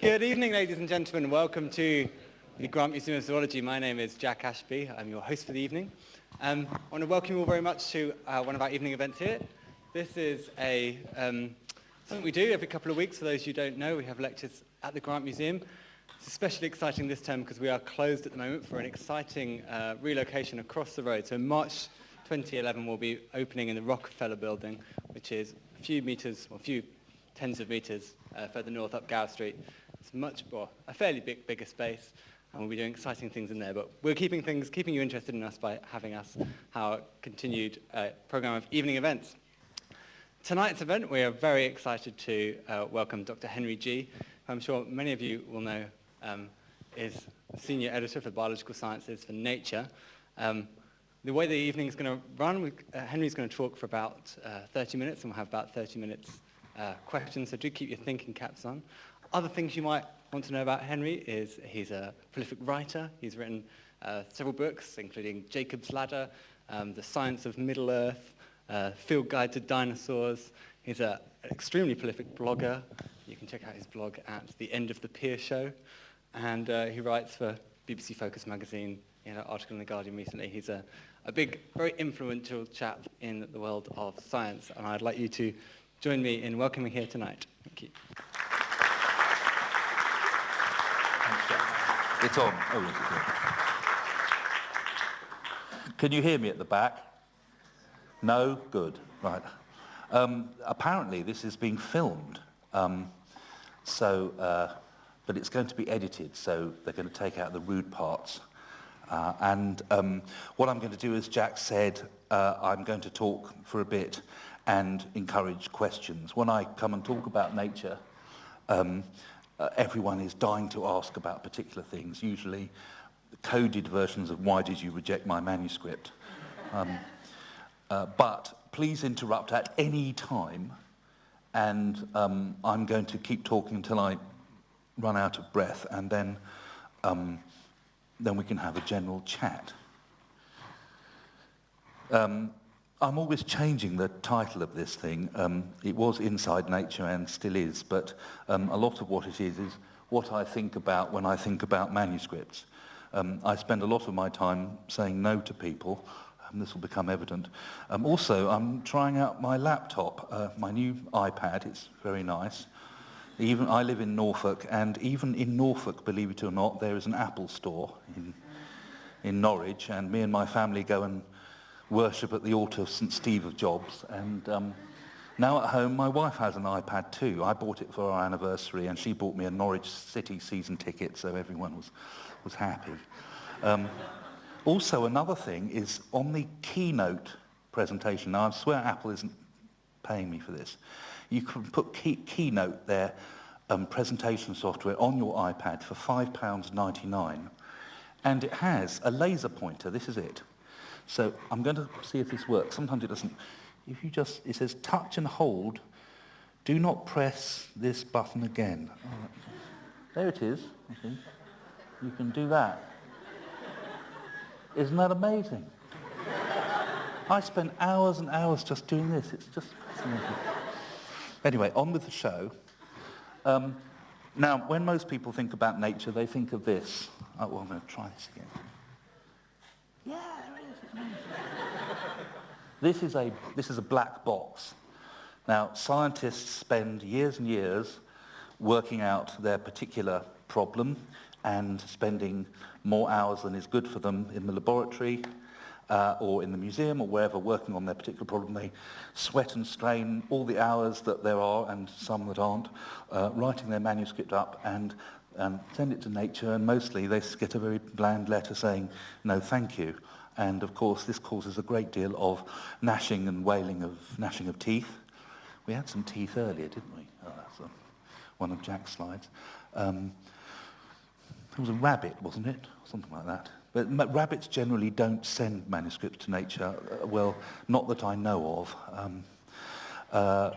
Good evening, ladies and gentlemen. Welcome to the Grant Museum of Zoology. My name is Jack Ashby. I'm your host for the evening. I want to welcome you all very much to one of our evening events here. This is something we do every couple of weeks. For those who don't know, we have lectures at the Grant Museum. It's especially exciting this term because we are closed at the moment for an exciting relocation across the road. So in March 2011, we'll be opening in the Rockefeller building, which is a few tens of meters further north up Gower Street. It's a fairly bigger space, and we'll be doing exciting things in there. But we're keeping you interested in us by having our continued program of evening events. Tonight's event, we are very excited to welcome Dr. Henry G., who I'm sure many of you will know is Senior Editor for Biological Sciences for Nature. The way the evening is going to run, Henry's going to talk for about 30 minutes, and we'll have about 30 minutes questions, so do keep your thinking caps on. Other things you might want to know about Henry is he's a prolific writer. He's written several books, including Jacob's Ladder, The Science of Middle-earth, Field Guide to Dinosaurs. He's an extremely prolific blogger. You can check out his blog at The End of the Pier Show. And he writes for BBC Focus magazine. He had an article in The Guardian recently. He's a big, very influential chap in the world of science. And I'd like you to join me in welcoming here tonight. Thank you. It's on. Oh, yes, it's on. Can you hear me at the back? No? Good. Right. Apparently this is being filmed, but it's going to be edited, so they're going to take out the rude parts. What I'm going to do, as Jack said, I'm going to talk for a bit and encourage questions. When I come and talk about nature, everyone is dying to ask about particular things, usually coded versions of why did you reject my manuscript? But please interrupt at any time, and I'm going to keep talking until I run out of breath, and then we can have a general chat. I'm always changing the title of this thing. It was Inside Nature and still is, but a lot of what it is what I think about when I think about manuscripts. I spend a lot of my time saying no to people. This will become evident. Also, I'm trying out my laptop, my new iPad. It's very nice. I live in Norfolk, and even in Norfolk, believe it or not, there is an Apple store in Norwich, and me and my family go and worship at the altar of St. Steve of Jobs. And now at home, my wife has an iPad too. I bought it for our anniversary, and she bought me a Norwich City season ticket, so everyone was happy. Also, another thing is on the keynote presentation. Now, I swear Apple isn't paying me for this. You can put Keynote there, presentation software, on your iPad for £5.99, and it has a laser pointer. This is it. So I'm going to see if this works. Sometimes it doesn't. It says touch and hold. Do not press this button again. Oh, there it is. I think you can do that. Isn't that amazing? I spent hours and hours just doing this. It's just fascinating. Anyway, on with the show. Now, when most people think about nature, they think of this. Oh, well, I'm going to try this again. Yeah, there it is. It's amazing. This is a black box. Now, scientists spend years and years working out their particular problem and spending more hours than is good for them in the laboratory or in the museum or wherever, working on their particular problem. They sweat and strain all the hours that there are, and some that aren't, writing their manuscript up and send it to Nature, and mostly they get a very bland letter saying, no, thank you. And of course, this causes a great deal of gnashing and wailing of gnashing of teeth. We had some teeth earlier, didn't we? Oh, that's one of Jack's slides. There was a rabbit, wasn't it? Something like that. But rabbits generally don't send manuscripts to Nature. Well, not that I know of.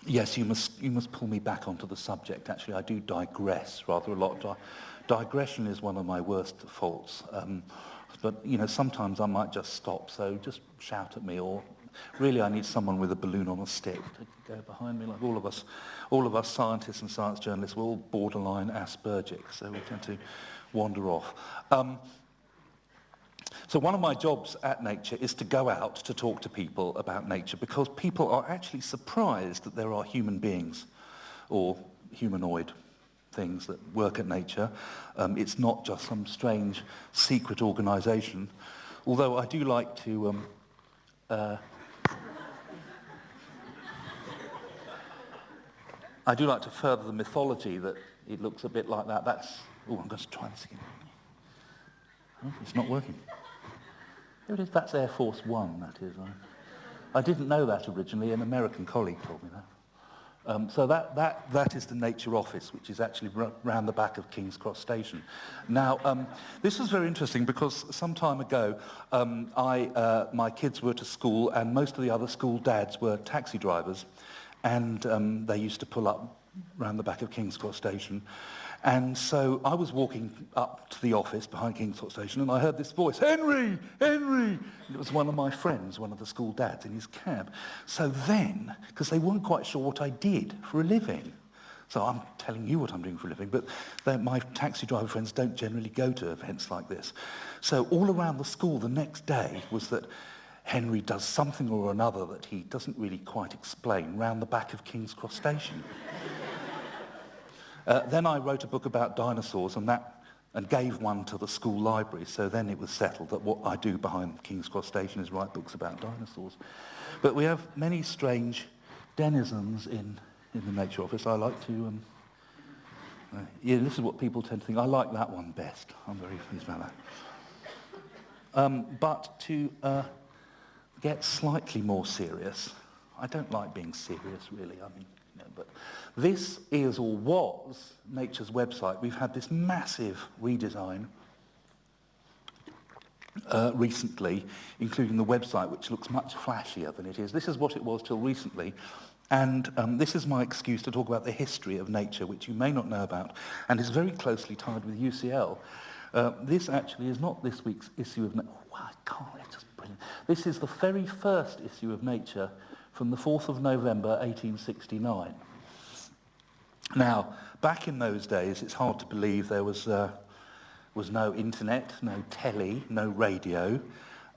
Yes, you must pull me back onto the subject. Actually, I do digress rather a lot. Digression is one of my worst faults. But, sometimes I might just stop, so just shout at me or Really, I need someone with a balloon on a stick to go behind me, like all of us scientists and science journalists, we're all borderline Aspergic, so we tend to wander off. So one of my jobs at Nature is to go out to talk to people about nature, because people are actually surprised that there are human beings or humanoid things that work at Nature. It's not just some strange secret organisation, although I do like to further the mythology that it looks a bit like that. Oh, I'm going to try this again. Oh, it's not working. There it is. That's Air Force One, that is. I didn't know that originally. An American colleague told me that. So that is the Nature office, which is actually round the back of King's Cross Station. Now, this was very interesting because some time ago, my kids were at a school, and most of the other school dads were taxi drivers, and they used to pull up round the back of King's Cross Station. And so I was walking up to the office behind King's Cross Station, and I heard this voice, "Henry! Henry!" And it was one of my friends, one of the school dads, in his cab. So then, because they weren't quite sure what I did for a living, so I'm telling you what I'm doing for a living, but my taxi driver friends don't generally go to events like this. So all around the school the next day was that Henry does something or another that he doesn't really quite explain round the back of King's Cross Station. Then I wrote a book about dinosaurs and gave one to the school library, so then it was settled that what I do behind King's Cross Station is write books about dinosaurs. But we have many strange denizens in the Nature office. I like to... this is what people tend to think. I like that one best. I'm very pleased about that. But to get slightly more serious, I don't like being serious, really. I mean, but this is or was Nature's website. We've had this massive redesign recently, including the website, which looks much flashier than it is. This is what it was till recently. And this is my excuse to talk about the history of Nature, which you may not know about, and is very closely tied with UCL. This actually is not this week's issue of Nature. Oh, I can't, it's just brilliant. This is the very first issue of Nature from the 4th of November, 1869. Now, back in those days, it's hard to believe there was no internet, no telly, no radio.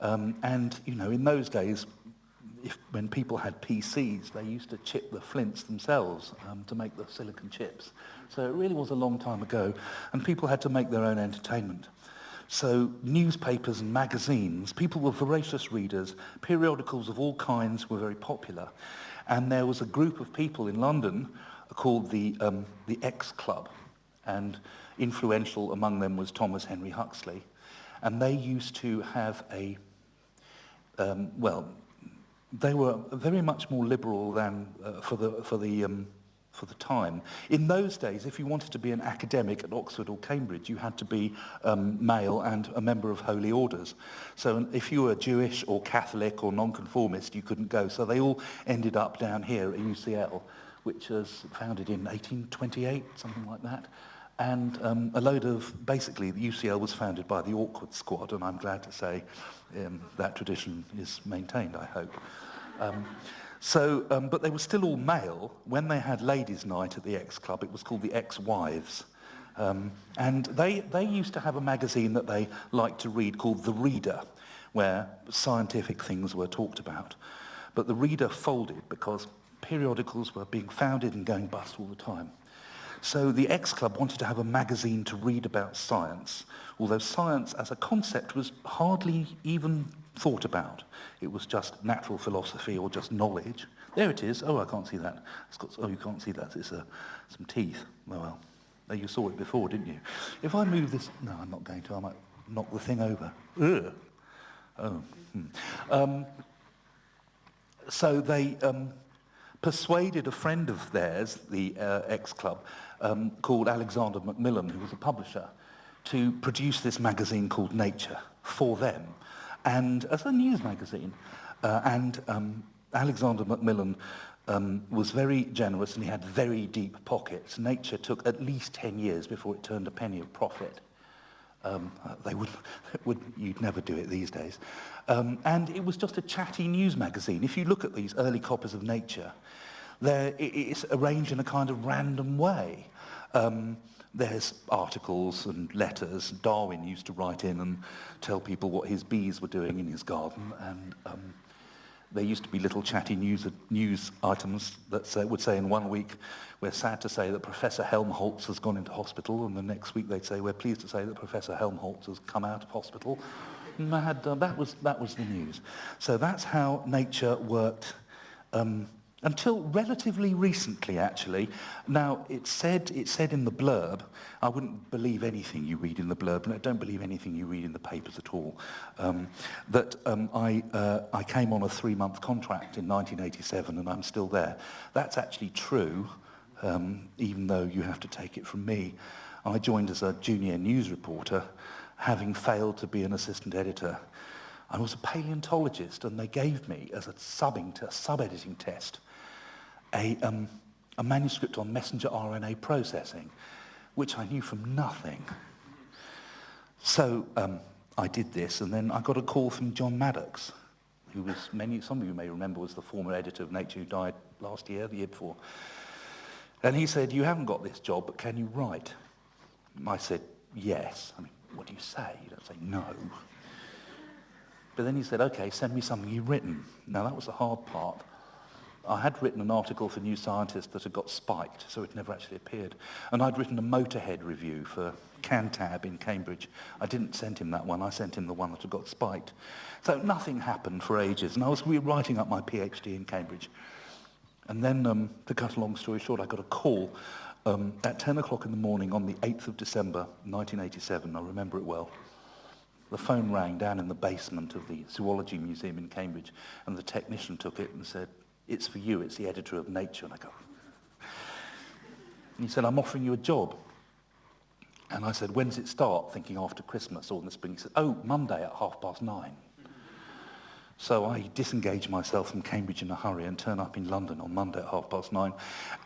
And, in those days, when people had PCs, they used to chip the flints themselves to make the silicon chips. So it really was a long time ago, and people had to make their own entertainment. So newspapers and magazines, people were voracious readers, periodicals of all kinds were very popular. And there was a group of people in London called the X Club, and influential among them was Thomas Henry Huxley. And they used to have they were very much more liberal than for the time. In those days, if you wanted to be an academic at Oxford or Cambridge, you had to be male and a member of holy orders. So if you were Jewish or Catholic or nonconformist, you couldn't go. So they all ended up down here at UCL, which was founded in 1828, something like that. And basically, the UCL was founded by the Awkward Squad, and I'm glad to say that tradition is maintained, I hope. But they were still all male. When they had ladies' night at the X Club, it was called the X-Wives. And they used to have a magazine that they liked to read called The Reader, where scientific things were talked about. But The Reader folded because periodicals were being founded and going bust all the time. So the X Club wanted to have a magazine to read about science, although science as a concept was hardly even thought about. It was just natural philosophy or just knowledge. There it is. Oh, I can't see that. You can't see that. It's some teeth. Oh, well. You saw it before, didn't you? If I move this... No, I'm not going to. I might knock the thing over. Ugh. Oh. So they persuaded a friend of theirs, the X Club, called Alexander Macmillan, who was a publisher, to produce this magazine called Nature for them, and as a news magazine. Alexander Macmillan was very generous, and he had very deep pockets. Nature took at least 10 years before it turned a penny of profit. They you'd never do it these days. And it was just a chatty news magazine. If you look at these early copies of Nature, it's arranged in a kind of random way. There's articles and letters. Darwin used to write in and tell people what his bees were doing in his garden, and there used to be little chatty news items that would say in 1 week, we're sad to say that Professor Helmholtz has gone into hospital, and the next week they'd say, we're pleased to say that Professor Helmholtz has come out of hospital. And that was the news. So that's how Nature worked until relatively recently, actually. Now, it said in the blurb, I wouldn't believe anything you read in the blurb, and I don't believe anything you read in the papers at all, that I came on a 3-month contract in 1987, and I'm still there. That's actually true, even though you have to take it from me. I joined as a junior news reporter, having failed to be an assistant editor. I was a paleontologist, and they gave me, as a sub-editing test, a manuscript on messenger RNA processing, which I knew from nothing. So I did this, and then I got a call from John Maddox, who was, some of you may remember, was the former editor of Nature, who died last year, the year before. And he said, you haven't got this job, but can you write? I said, yes. I mean, what do you say? You don't say no. But then he said, okay, send me something you've written. Now, that was the hard part. I had written an article for New Scientist that had got spiked, so it never actually appeared. And I'd written a Motorhead review for Cantab in Cambridge. I didn't send him that one. I sent him the one that had got spiked. So nothing happened for ages. And I was writing up my PhD in Cambridge. And then, to cut a long story short, I got a call at 10 o'clock in the morning on the 8th of December, 1987. I remember it well. The phone rang down in the basement of the Zoology Museum in Cambridge, and the technician took it and said, it's for you, it's the editor of Nature. And I go, and he said, I'm offering you a job. And I said, when does it start? Thinking after Christmas or in the spring. He said, oh, Monday at 9:30. So I disengage myself from Cambridge in a hurry and turn up in London on Monday at 9:30.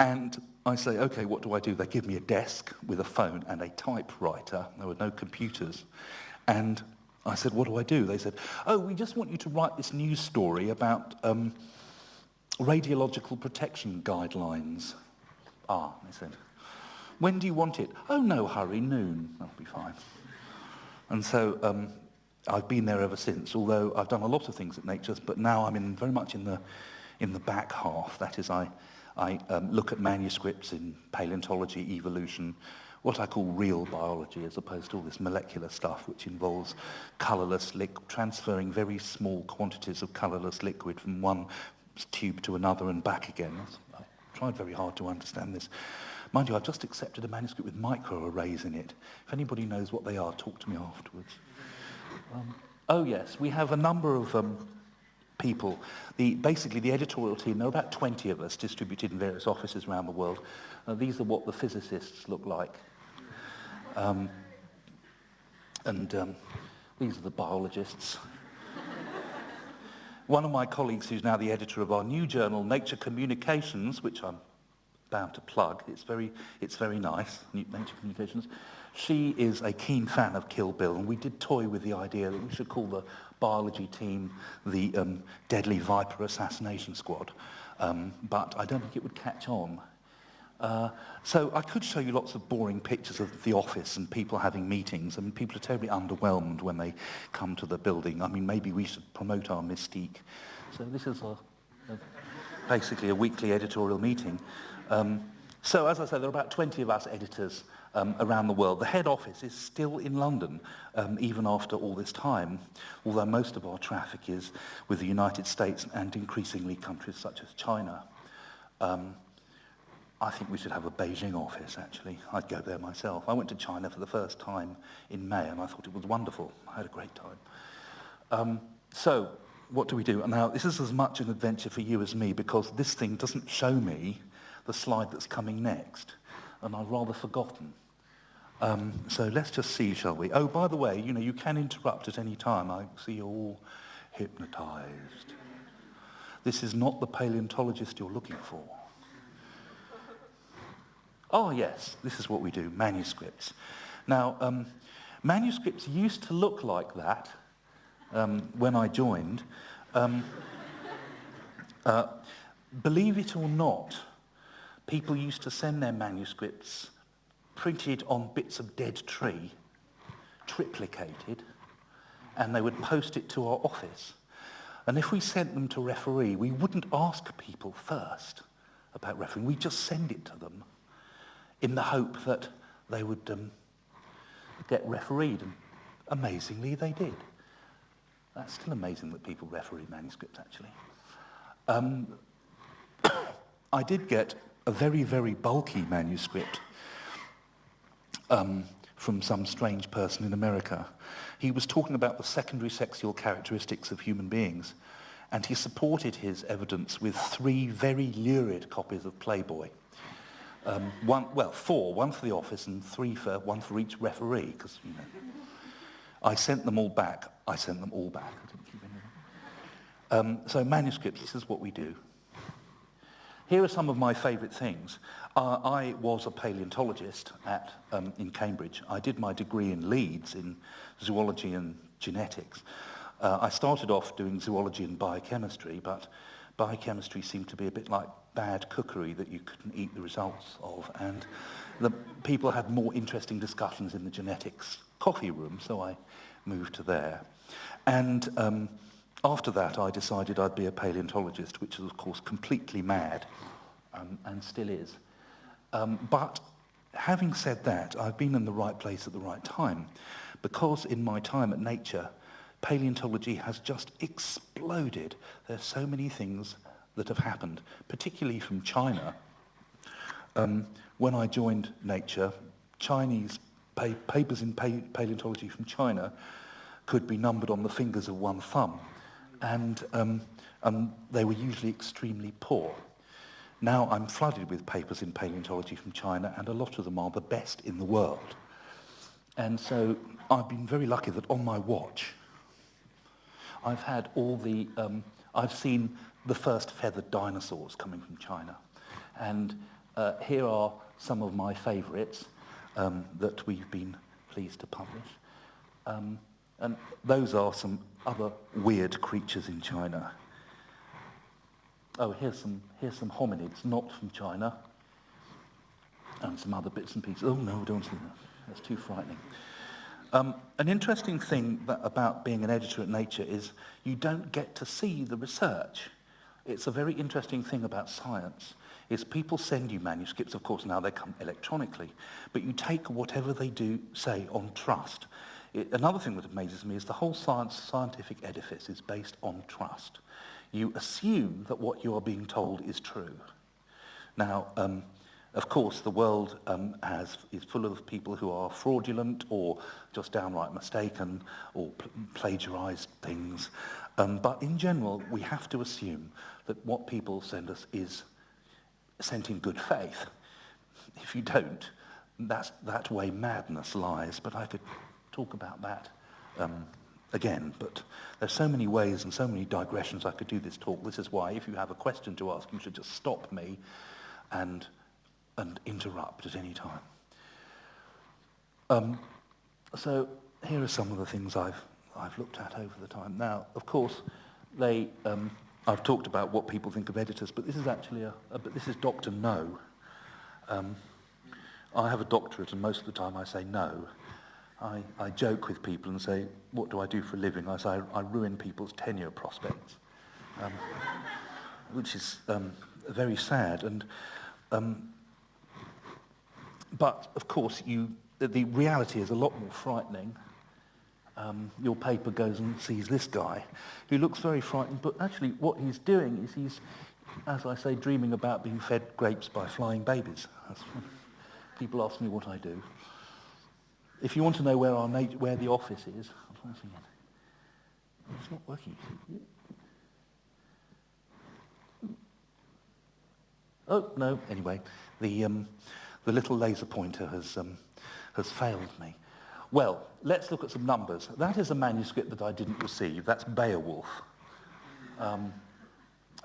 And I say, okay, what do I do? They give me a desk with a phone and a typewriter. There were no computers. And I said, what do I do? They said, oh, we just want you to write this news story about radiological protection guidelines. Ah, they said, when do you want it? Oh, no hurry, noon. That'll be fine. And so I've been there ever since, although I've done a lot of things at Nature's, but now I'm very much in the back half. That is, I look at manuscripts in paleontology, evolution, what I call real biology, as opposed to all this molecular stuff, which involves colourless transferring very small quantities of colourless liquid from one tube to another and back again. I've tried very hard to understand this. Mind you, I've just accepted a manuscript with microarrays in it. If anybody knows what they are, talk to me afterwards. Oh yes, we have a number of people. Basically, the editorial team, there are about 20 of us distributed in various offices around the world. These are what the physicists look like. These are the biologists. One of my colleagues, who's now the editor of our new journal, Nature Communications, which I'm bound to plug, it's very nice, Nature Communications. She is a keen fan of Kill Bill, and we did toy with the idea that we should call the biology team the Deadly Viper Assassination Squad, but I don't think it would catch on. So I could show you lots of boring pictures of the office and people having meetings. I mean, people are terribly underwhelmed when they come to the building. I mean, maybe we should promote our mystique. So this is basically a weekly editorial meeting. So as I said, there are about 20 of us editors around the world. The head office is still in London, even after all this time, although most of our traffic is with the United States and increasingly countries such as China. I think we should have a Beijing office, actually. I'd go there myself. I went to China for the first time in May, and I thought it was wonderful. I had a great time. So, what do we do? Now, this is as much an adventure for you as me, because this thing doesn't show me the slide that's coming next, and I've rather forgotten. So let's just see, shall we? Oh, by the way, you can interrupt at any time. I see you're all hypnotized. This is not the paleontologist you're looking for. Oh yes, this is what we do, manuscripts. Now, Manuscripts used to look like that when I joined. Believe it or not, people used to send their manuscripts printed on bits of dead tree, triplicated, and they would post it to our office. And if we sent them to referee, we wouldn't ask people first about refereeing. We'd just send it to them in the hope that they would get refereed. And amazingly, they did. That's still amazing that people referee manuscripts, actually. I did get a very, very bulky manuscript from some strange person in America. He was talking about the secondary sexual characteristics of human beings, and he supported his evidence with 3 very lurid copies of Playboy. Four, one for the office and one for each referee, because, you know, I sent them all back. I didn't keep any of them. So manuscripts, this is what we do. Here are some of my favourite things. I was a paleontologist in Cambridge. I did my degree in Leeds in zoology and genetics. I started off doing zoology and biochemistry, but biochemistry seemed to be a bit like bad cookery that you couldn't eat the results of, and the people had more interesting discussions in the genetics coffee room, so I moved to there. And after that, I decided I'd be a paleontologist, which is, of course, completely mad, and still is. But having said that, I've been in the right place at the right time, because in my time at Nature, paleontology has just exploded. There's so many things that have happened, particularly from China. When I joined Nature, Chinese papers in paleontology from China could be numbered on the fingers of one thumb, and they were usually extremely poor. Now I'm flooded with papers in paleontology from China, and a lot of them are the best in the world. And so I've been very lucky that on my watch, I've had I've seen the first feathered dinosaurs coming from China. And here are some of my favourites that we've been pleased to publish. And those are some other weird creatures in China. Oh, here's some hominids, not from China. And some other bits and pieces. Oh, no, don't see that. That's too frightening. An interesting thing about being an editor at Nature is you don't get to see the research. It's a very interesting thing about science, is people send you manuscripts, of course now they come electronically, but you take whatever they do say on trust. Another thing that amazes me is the whole scientific edifice is based on trust. You assume that what you are being told is true. Now, of course, the world is full of people who are fraudulent or just downright mistaken or plagiarised things. But in general, we have to assume that what people send us is sent in good faith. If you don't, that way madness lies. But I could talk about that again. But there's so many ways and so many digressions I could do this talk. This is why, if you have a question to ask, you should just stop me and interrupt at any time. So here are some of the things I've looked at over the time. Now, of course, I've talked about what people think of editors, but this is actually this is Dr. No. I have a doctorate, and most of the time I say no. I joke with people and say, what do I do for a living? I say, I ruin people's tenure prospects, which is very sad. And but, of course, the reality is a lot more frightening. Your paper goes and sees this guy who looks very frightened, but actually what he's doing is he's, as I say, dreaming about being fed grapes by flying babies. People ask me what I do. If you want to know where the office is, it's not working. Oh, no, anyway, the little laser pointer has failed me. Well, let's look at some numbers. That is a manuscript that I didn't receive. That's Beowulf.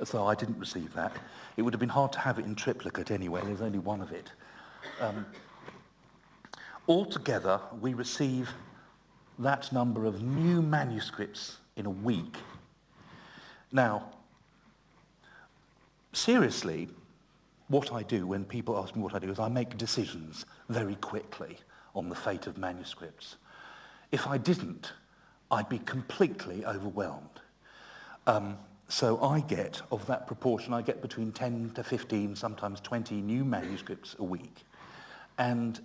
So I didn't receive that. It would have been hard to have it in triplicate anyway. There's only one of it. Altogether, we receive that number of new manuscripts in a week. Now, seriously, what I do when people ask me what I do is I make decisions very quickly on the fate of manuscripts. If I didn't, I'd be completely overwhelmed. So I get, of that proportion, I get between 10 to 15, sometimes 20 new manuscripts a week. And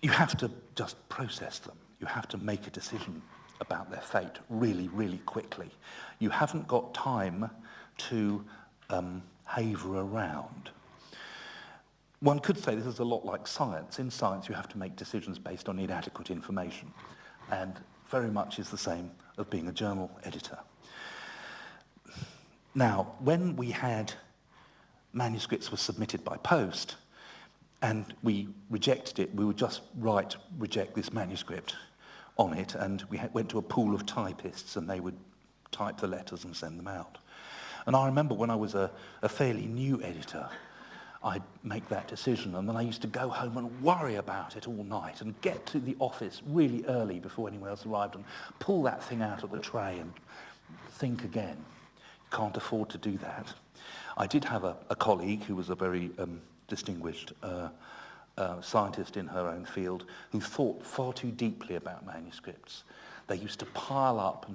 you have to just process them. You have to make a decision about their fate really, really quickly. You haven't got time to haver around. One could say this is a lot like science. In science, you have to make decisions based on inadequate information, and very much is the same of being a journal editor. Now, when we had manuscripts were submitted by post, and we rejected it, we would just write, reject this manuscript on it, and we went to a pool of typists, and they would type the letters and send them out. And I remember when I was a fairly new editor, I'd make that decision, and then I used to go home and worry about it all night and get to the office really early before anyone else arrived and pull that thing out of the tray and think again. You can't afford to do that. I did have a colleague who was a very distinguished scientist in her own field who thought far too deeply about manuscripts. They used to pile up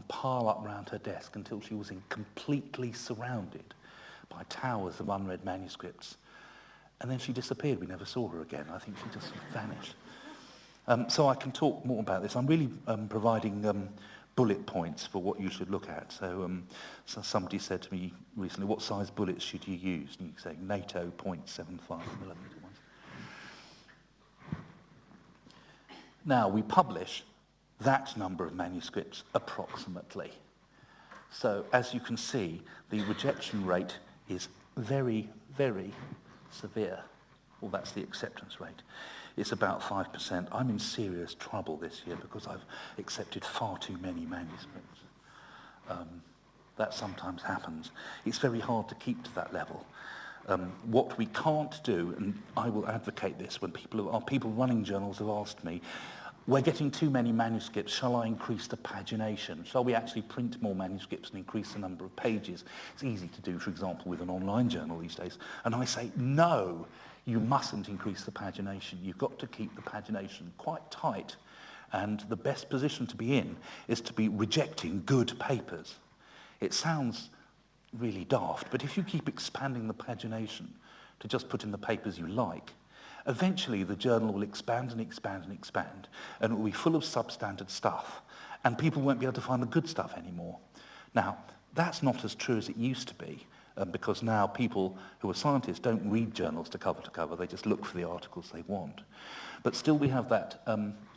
around her desk until she was completely surrounded by towers of unread manuscripts. And then she disappeared. We never saw her again. I think she just vanished. So I can talk more about this. I'm really providing bullet points for what you should look at. So somebody said to me recently, what size bullets should you use? And you say NATO 0.75 millimeter ones. Now, we publish that number of manuscripts approximately. So as you can see, the rejection rate is very, very severe. Well, that's the acceptance rate. It's about 5%. I'm in serious trouble this year because I've accepted far too many manuscripts. That sometimes happens. It's very hard to keep to that level. What we can't do, and I will advocate this when people running journals have asked me, we're getting too many manuscripts, shall I increase the pagination? Shall we actually print more manuscripts and increase the number of pages? It's easy to do, for example, with an online journal these days. And I say, no, you mustn't increase the pagination. You've got to keep the pagination quite tight. And the best position to be in is to be rejecting good papers. It sounds really daft, but if you keep expanding the pagination to just put in the papers you like, eventually the journal will expand and expand and expand, and it will be full of substandard stuff, and people won't be able to find the good stuff anymore. Now, that's not as true as it used to be, because now people who are scientists don't read journals to cover, they just look for the articles they want. But still we have that,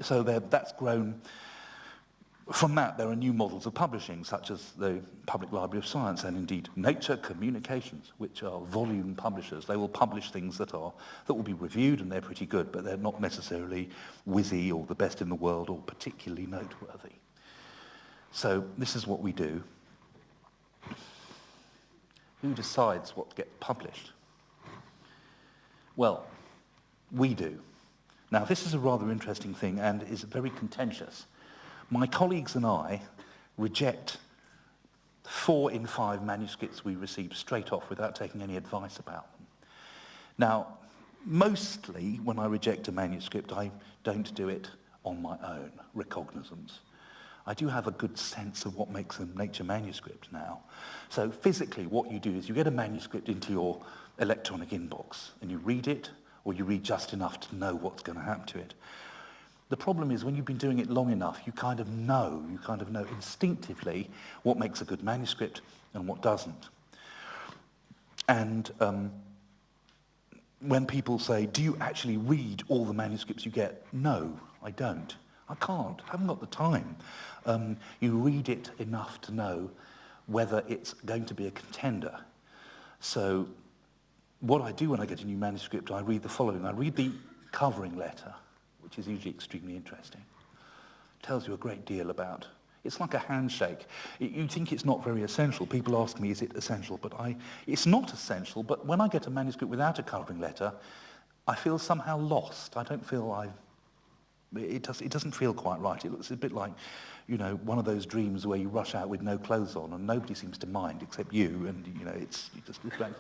so that's grown. From that, there are new models of publishing, such as the Public Library of Science and indeed Nature Communications, which are volume publishers. They will publish things that will be reviewed, and they're pretty good, but they're not necessarily whizzy or the best in the world or particularly noteworthy. So this is what we do. Who decides what gets published? Well, we do. Now, this is a rather interesting thing and is very contentious. My colleagues and I reject 4 in 5 manuscripts we receive straight off without taking any advice about them. Now, mostly when I reject a manuscript, I don't do it on my own recognizance. I do have a good sense of what makes a Nature manuscript now. So physically, what you do is you get a manuscript into your electronic inbox and you read it, or you read just enough to know what's going to happen to it. The problem is when you've been doing it long enough, you kind of know instinctively what makes a good manuscript and what doesn't. And when people say, do you actually read all the manuscripts you get? No, I don't. I can't. I haven't got the time. You read it enough to know whether it's going to be a contender. So what I do when I get a new manuscript, I read the following. I read the covering letter, which is usually extremely interesting. It tells you a great deal about, it's like a handshake. You think it's not very essential. People ask me, is it essential? But it's not essential, but when I get a manuscript without a covering letter, I feel somehow lost. I don't feel It doesn't feel quite right. It looks a bit like, you know, one of those dreams where you rush out with no clothes on and nobody seems to mind except you, and you know, you just reflect.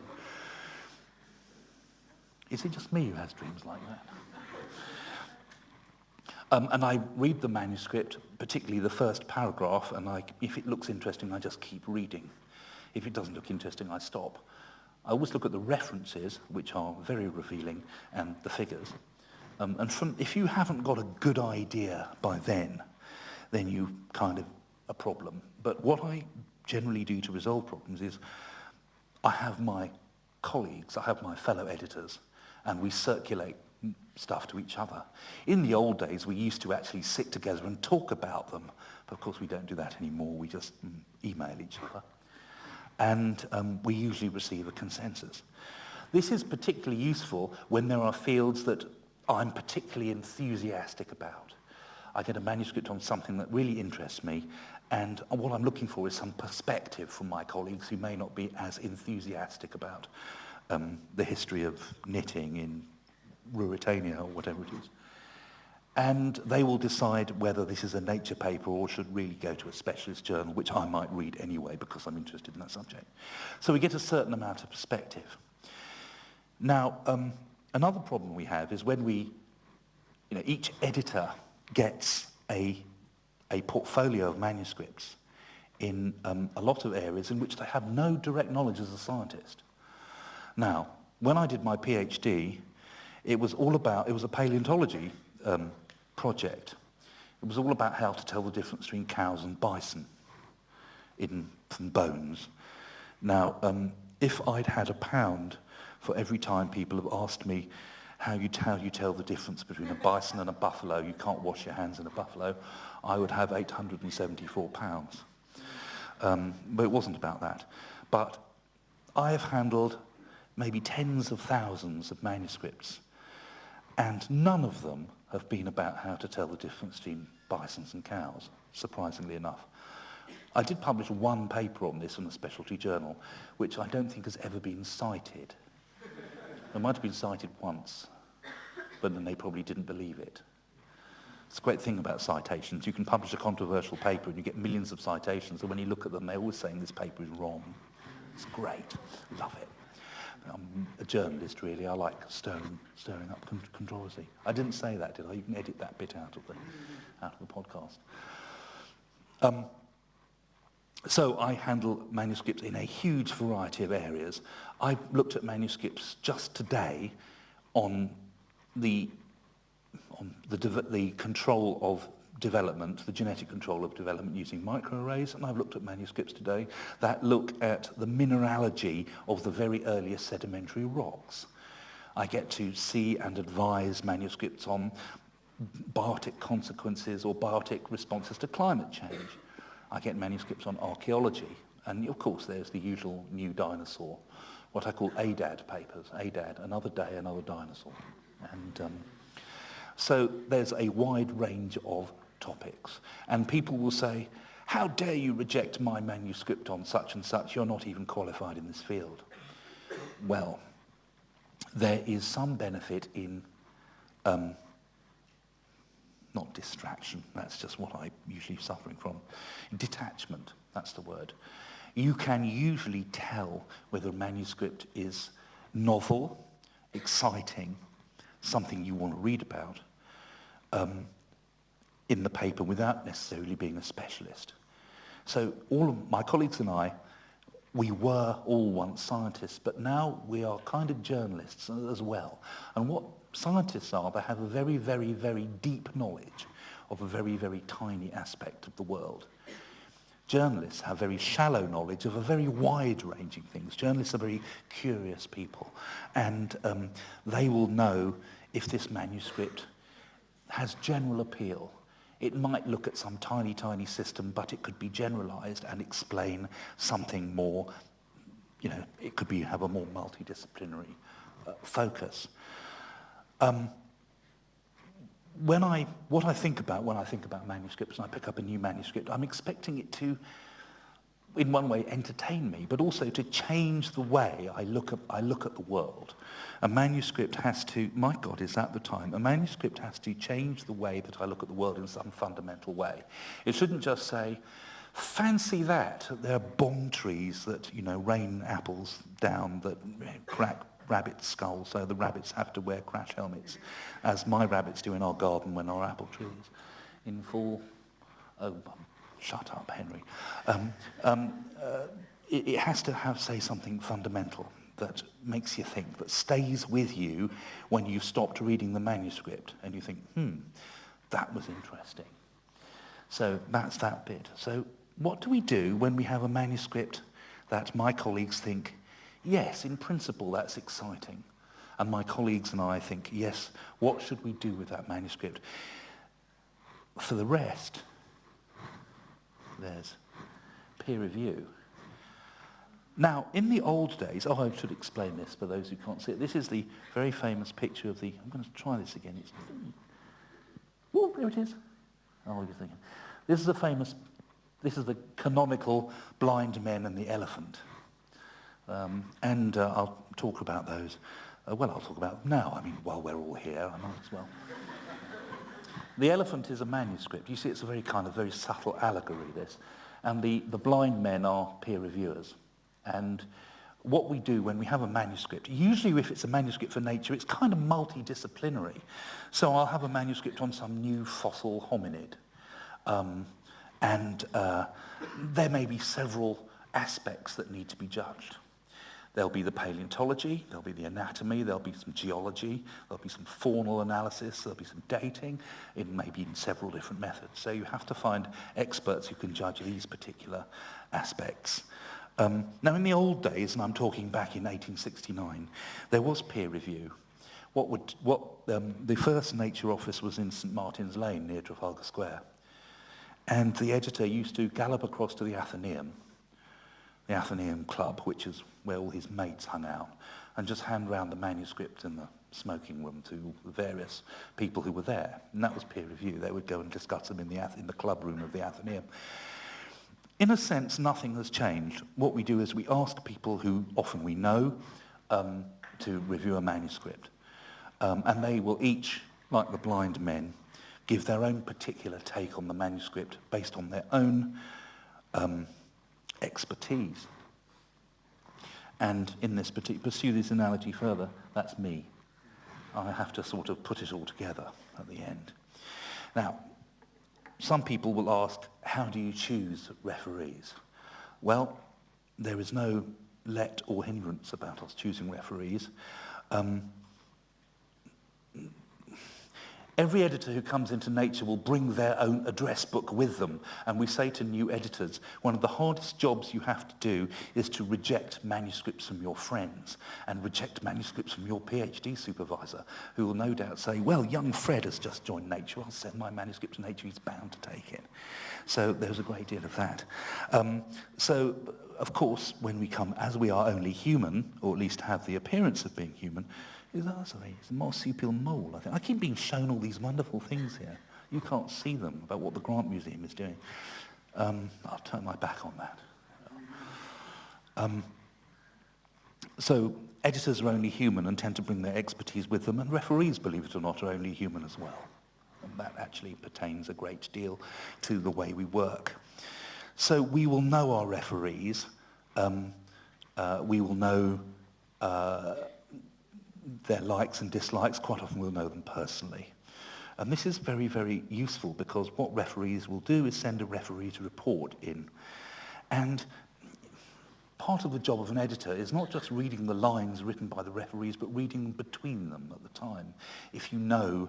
Is it just me who has dreams like that? And I read the manuscript, particularly the first paragraph, and if it looks interesting, I just keep reading. If it doesn't look interesting, I stop. I always look at the references, which are very revealing, and the figures. If you haven't got a good idea by then you kind of a problem. But what I generally do to resolve problems is I have my colleagues, I have my fellow editors, and we circulate stuff to each other. In the old days, we used to actually sit together and talk about them. But of course, we don't do that anymore. We just email each other. And we usually receive a consensus. This is particularly useful when there are fields that I'm particularly enthusiastic about. I get a manuscript on something that really interests me, and what I'm looking for is some perspective from my colleagues who may not be as enthusiastic about the history of knitting in Ruritania or whatever it is. And they will decide whether this is a Nature paper or should really go to a specialist journal, which I might read anyway because I'm interested in that subject. So we get a certain amount of perspective. Now, another problem we have is when each editor gets a portfolio of manuscripts in a lot of areas in which they have no direct knowledge as a scientist. Now, when I did my PhD, it was a paleontology project. It was all about how to tell the difference between cows and bison from bones. Now, if I'd had £1 for every time people have asked me how you tell the difference between a bison and a buffalo, you can't wash your hands in a buffalo, I would have £874. But it wasn't about that. But I have handled maybe tens of thousands of manuscripts, and none of them have been about how to tell the difference between bisons and cows, surprisingly enough. I did publish one paper on this in a specialty journal, which I don't think has ever been cited. It might have been cited once, but then they probably didn't believe it. It's a great thing about citations. You can publish a controversial paper and you get millions of citations, and when you look at them, they're always saying this paper is wrong. It's great. Love it. I'm a journalist, really. I like stirring up controversy. I didn't say that, did I? You can edit that bit out of the podcast. So I handle manuscripts in a huge variety of areas. I looked at manuscripts just today on the control of development, the genetic control of development using microarrays, and I've looked at manuscripts today that look at the mineralogy of the very earliest sedimentary rocks. I get to see and advise manuscripts on biotic consequences or biotic responses to climate change. I get manuscripts on archaeology, and of course there's the usual new dinosaur, what I call ADAD papers, ADAD, another day, another dinosaur. And so there's a wide range of topics, and people will say, how dare you reject my manuscript on such and such, you're not even qualified in this field. Well, there is some benefit in not distraction, that's just what I'm usually suffering from. Detachment, that's the word. You can usually tell whether a manuscript is novel, exciting, something you want to read about, in the paper without necessarily being a specialist. So all of my colleagues and I, we were all once scientists, but now we are kind of journalists as well. And what scientists are, they have a very, very, very deep knowledge of a very, very tiny aspect of the world. Journalists have very shallow knowledge of a very wide-ranging things. Journalists are very curious people, and they will know if this manuscript has general appeal. It might look at some tiny, tiny system, but it could be generalized and explain something more, it could have a more multidisciplinary focus. What I think about when I think about manuscripts and I pick up a new manuscript, I'm expecting it to in one way, entertain me, but also to change the way I look at the world. A manuscript has to, my God, is that the time? A manuscript has to change the way that I look at the world in some fundamental way. It shouldn't just say, fancy that, there are bomb trees that, rain apples down that crack rabbits' skulls, so the rabbits have to wear crash helmets, as my rabbits do in our garden when our apple trees in full. Oh, shut up, Henry. It has to say something fundamental that makes you think, that stays with you when you've stopped reading the manuscript and you think, that was interesting. So that's that bit. So what do we do when we have a manuscript that my colleagues think, yes, in principle that's exciting, and my colleagues and I think, yes, what should we do with that manuscript? For the rest, there's peer review. Now, in the old days, I should explain this for those who can't see it. This is the very famous picture of the, I'm going to try this again. Oh, there it is. Oh, you're thinking. This is the canonical blind men and the elephant. I'll talk about those. I'll talk about them now. I mean, while we're all here, I might as well. The elephant is a manuscript. You see, it's a very subtle allegory, this. And the blind men are peer reviewers. And what we do when we have a manuscript, usually if it's a manuscript for nature, it's kind of multidisciplinary. So I'll have a manuscript on some new fossil hominid. There may be several aspects that need to be judged. There'll be the paleontology, there'll be the anatomy, there'll be some geology, there'll be some faunal analysis, there'll be some dating, maybe in several different methods. So you have to find experts who can judge these particular aspects. Now, in the old days, and I'm talking back in 1869, there was peer review. The first Nature office was in St Martin's Lane near Trafalgar Square. And the editor used to gallop across to the Athenaeum Club, which is where all his mates hung out, and just hand round the manuscript in the smoking room to the various people who were there. And that was peer review. They would go and discuss them in the club room of the Athenaeum. In a sense, nothing has changed. What we do is we ask people who often we know to review a manuscript. And they will each, like the blind men, give their own particular take on the manuscript based on their own expertise. And in this pursue this analogy further, that's me. I have to sort of put it all together at the end. Now, some people will ask, how do you choose referees? Well, there is no let or hindrance about us choosing referees. Every editor who comes into Nature will bring their own address book with them. And we say to new editors, one of the hardest jobs you have to do is to reject manuscripts from your friends and reject manuscripts from your PhD supervisor, who will no doubt say, well, young Fred has just joined Nature. I'll send my manuscript to Nature. He's bound to take it. So there's a great deal of that. So, of course, when we come, as we are only human, or at least have the appearance of being human, it's a marsupial mole, I think. I keep being shown all these wonderful things here. You can't see them, about what the Grant Museum is doing. I'll turn my back on that. So editors are only human and tend to bring their expertise with them, and referees, believe it or not, are only human as well. And that actually pertains a great deal to the way we work. So we will know our referees. We will know their likes and dislikes. Quite often we'll know them personally. And this is very, very useful, because what referees will do is send a referee's report in. And part of the job of an editor is not just reading the lines written by the referees, but reading them between them at the time. If you know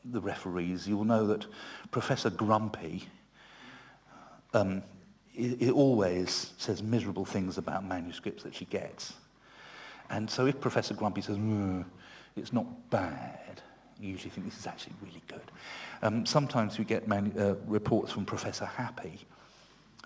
the referees, you'll know that Professor Grumpy it always says miserable things about manuscripts that she gets. And so if Professor Grumpy says, it's not bad, you usually think this is actually really good. Sometimes we get reports from Professor Happy.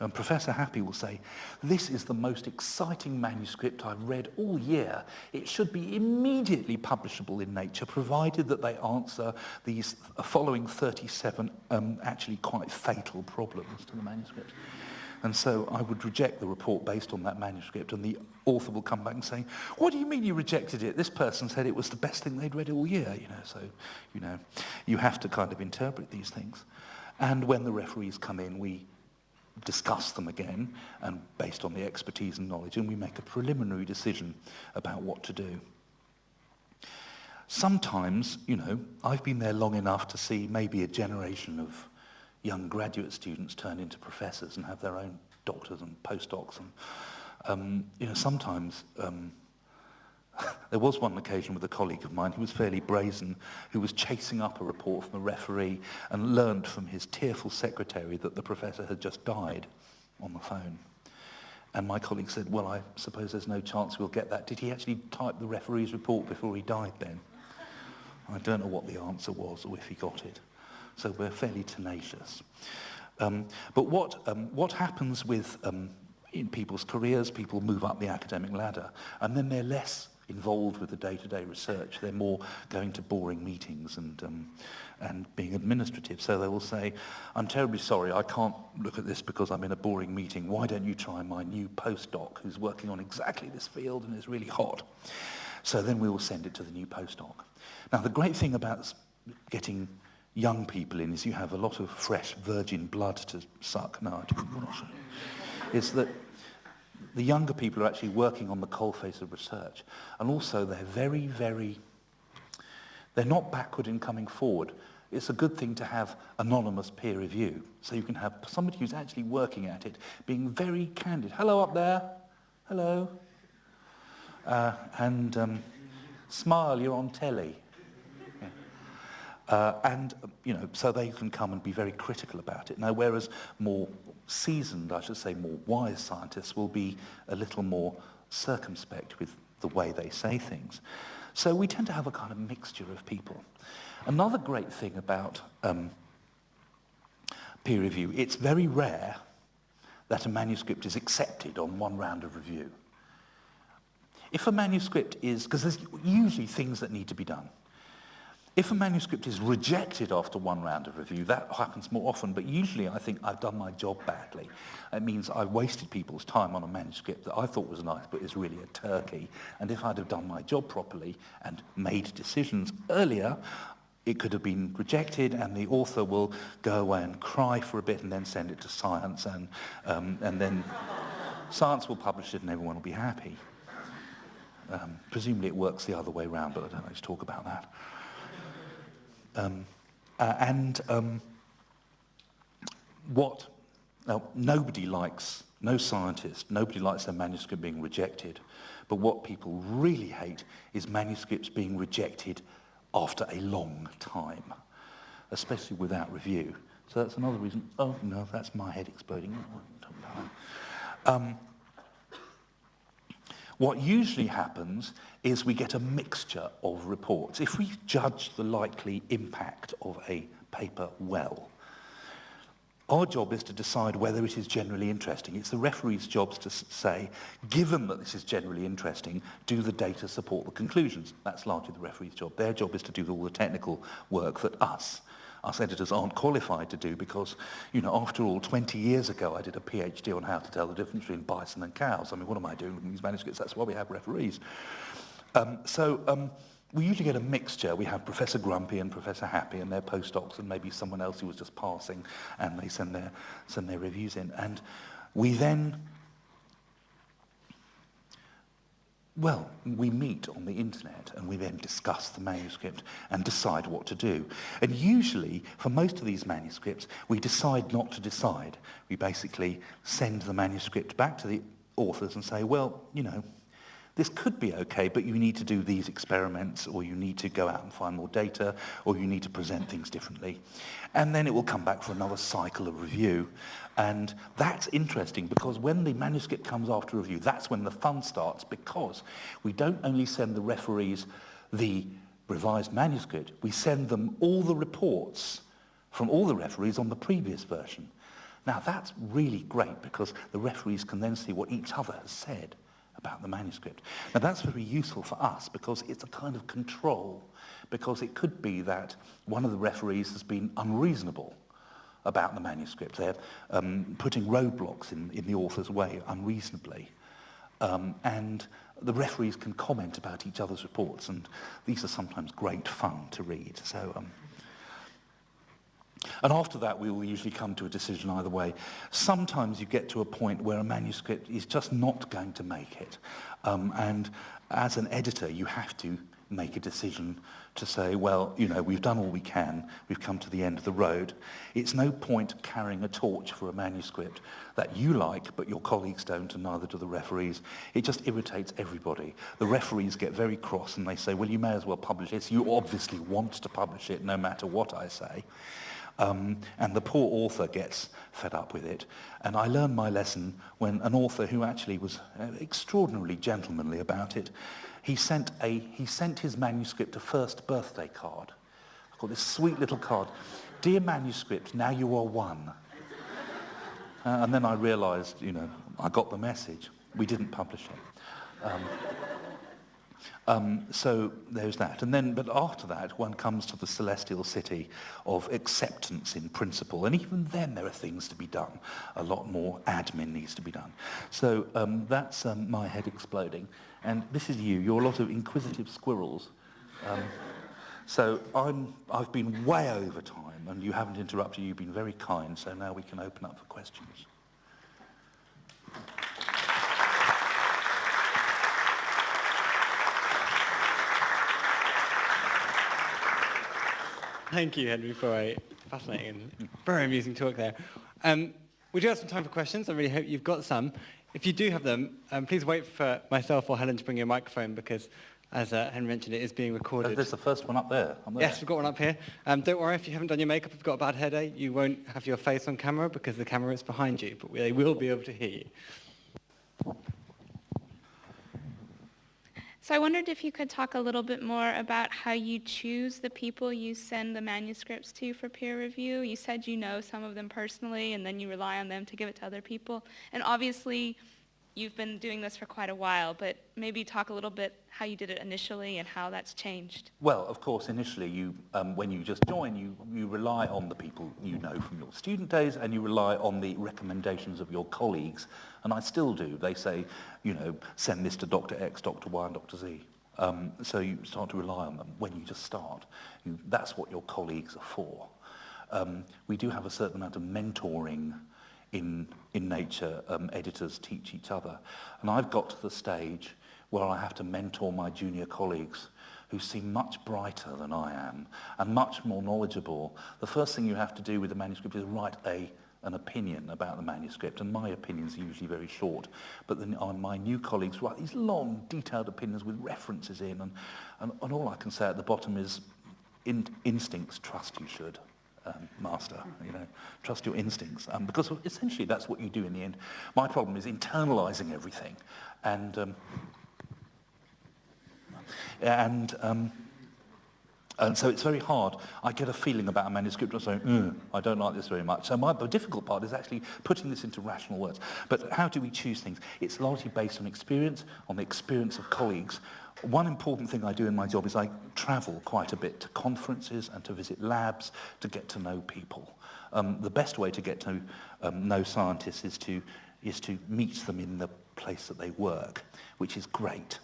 And Professor Happy will say, this is the most exciting manuscript I've read all year. It should be immediately publishable in Nature, provided that they answer these following 37 actually quite fatal problems to the manuscript. And so I would reject the report based on that manuscript, and the author will come back and say, what do you mean you rejected it? This person said it was the best thing they'd read all year, So, you have to kind of interpret these things. And when the referees come in, we discuss them again, and based on the expertise and knowledge, and we make a preliminary decision about what to do. Sometimes, I've been there long enough to see maybe a generation of young graduate students turn into professors and have their own doctors and postdocs. And, sometimes there was one occasion with a colleague of mine who was fairly brazen, who was chasing up a report from a referee and learned from his tearful secretary that the professor had just died on the phone. And my colleague said, well, I suppose there's no chance we'll get that. Did he actually type the referee's report before he died then? I don't know what the answer was or if he got it. So we're fairly tenacious. But what happens with in people's careers, people move up the academic ladder, and then they're less involved with the day-to-day research. They're more going to boring meetings and being administrative. So they will say, I'm terribly sorry, I can't look at this because I'm in a boring meeting. Why don't you try my new postdoc who's working on exactly this field and is really hot? So then we will send it to the new postdoc. Now, the great thing about getting young people in is you have a lot of fresh virgin blood to suck. No, I'm not sure. It's that the younger people are actually working on the coalface of research, and also they're they're not backward in coming forward. It's a good thing to have anonymous peer review, so you can have somebody who's actually working at it being very candid. Hello up there. Hello. And smile, you're on telly. So they can come and be very critical about it. Now, whereas more seasoned, I should say more wise scientists will be a little more circumspect with the way they say things. So we tend to have a kind of mixture of people. Another great thing about peer review, it's very rare that a manuscript is accepted on one round of review. If a manuscript is, because there's usually things that need to be done. If a manuscript is rejected after one round of review, that happens more often, but usually I think I've done my job badly. It means I've wasted people's time on a manuscript that I thought was nice, but is really a turkey. And if I'd have done my job properly and made decisions earlier, it could have been rejected, and the author will go away and cry for a bit and then send it to Science, and then Science will publish it and everyone will be happy. Presumably it works the other way around, but I don't like to talk about that. Nobody likes, no scientist, nobody likes their manuscript being rejected, but what people really hate is manuscripts being rejected after a long time, especially without review. So that's another reason. Oh no, that's my head exploding. What usually happens is we get a mixture of reports. If we judge the likely impact of a paper well, our job is to decide whether it is generally interesting. It's the referee's job to say, given that this is generally interesting, do the data support the conclusions? That's largely the referee's job. Their job is to do all the technical work that us editors aren't qualified to do because, after all, 20 years ago I did a PhD on how to tell the difference between bison and cows. I mean, what am I doing with these manuscripts? That's why we have referees. We usually get a mixture. We have Professor Grumpy and Professor Happy and their postdocs and maybe someone else who was just passing, and they send their reviews in. And we then, we meet on the internet and we then discuss the manuscript and decide what to do. And usually, for most of these manuscripts, we decide not to decide. We basically send the manuscript back to the authors and say, this could be okay, but you need to do these experiments, or you need to go out and find more data, or you need to present things differently. And then it will come back for another cycle of review. And that's interesting because when the manuscript comes after review, that's when the fun starts, because we don't only send the referees the revised manuscript, we send them all the reports from all the referees on the previous version. Now that's really great because the referees can then see what each other has said about the manuscript. Now that's very useful for us because it's a kind of control, because it could be that one of the referees has been unreasonable about the manuscript. They're putting roadblocks in the author's way unreasonably. And the referees can comment about each other's reports, and these are sometimes great fun to read. So, and after that, we will usually come to a decision either way. Sometimes you get to a point where a manuscript is just not going to make it. And as an editor, you have to make a decision to say, well, you know, we've done all we can, we've come to the end of the road. It's no point carrying a torch for a manuscript that you like, but your colleagues don't, and neither do the referees. It just irritates everybody. The referees get very cross and they say, well, you may as well publish this. You obviously want to publish it no matter what I say. And the poor author gets fed up with it. And I learned my lesson when an author who actually was extraordinarily gentlemanly about it, he sent his manuscript a first birthday card. I've got this sweet little card. Dear manuscript, now you are one. And then I realised, you know, I got the message. We didn't publish it. So there's that. And then, but after that, one comes to the celestial city of acceptance in principle. And even then, there are things to be done. A lot more admin needs to be done. So that's my head exploding. And this is you. You're a lot of inquisitive squirrels. So I've been way over time, and you haven't interrupted. You've been very kind. So now we can open up for questions. Thank you, Henry, for a fascinating and very amusing talk there. We do have some time for questions. I really hope you've got some. If you do have them, please wait for myself or Helen to bring you a microphone because, as Henry mentioned, it is being recorded. There's the first one up there. Yes, we've got one up here. Don't worry if you haven't done your makeup, if you've got a bad hair day, you won't have your face on camera because the camera is behind you, but they will be able to hear you. So I wondered if you could talk a little bit more about how you choose the people you send the manuscripts to for peer review. You said you know some of them personally, and then you rely on them to give it to other people. And obviously, you've been doing this for quite a while, but maybe talk a little bit how you did it initially and how that's changed. Well, of course, initially, you, when you just join, you rely on the people you know from your student days, and you rely on the recommendations of your colleagues. And I still do. They say, you know, send this to Dr. X, Dr. Y, and Dr. Z. So you start to rely on them when you just start. That's what your colleagues are for. We do have a certain amount of mentoring in nature. Editors teach each other. And I've got to the stage where I have to mentor my junior colleagues who seem much brighter than I am and much more knowledgeable. The first thing you have to do with the manuscript is write an opinion about the manuscript, and my opinions are usually very short. But then my new colleagues write these long, detailed opinions with references in, and all I can say at the bottom is, instincts, trust you should, master, you know, trust your instincts, because essentially that's what you do in the end. My problem is internalizing everything, and so it's very hard. I get a feeling about a manuscript and say, I don't like this very much. So the difficult part is actually putting this into rational words. But how do we choose things? It's largely based on experience, on the experience of colleagues. One important thing I do in my job is I travel quite a bit to conferences and to visit labs to get to know people. The best way to get to know scientists is to meet them in the place that they work, which is great.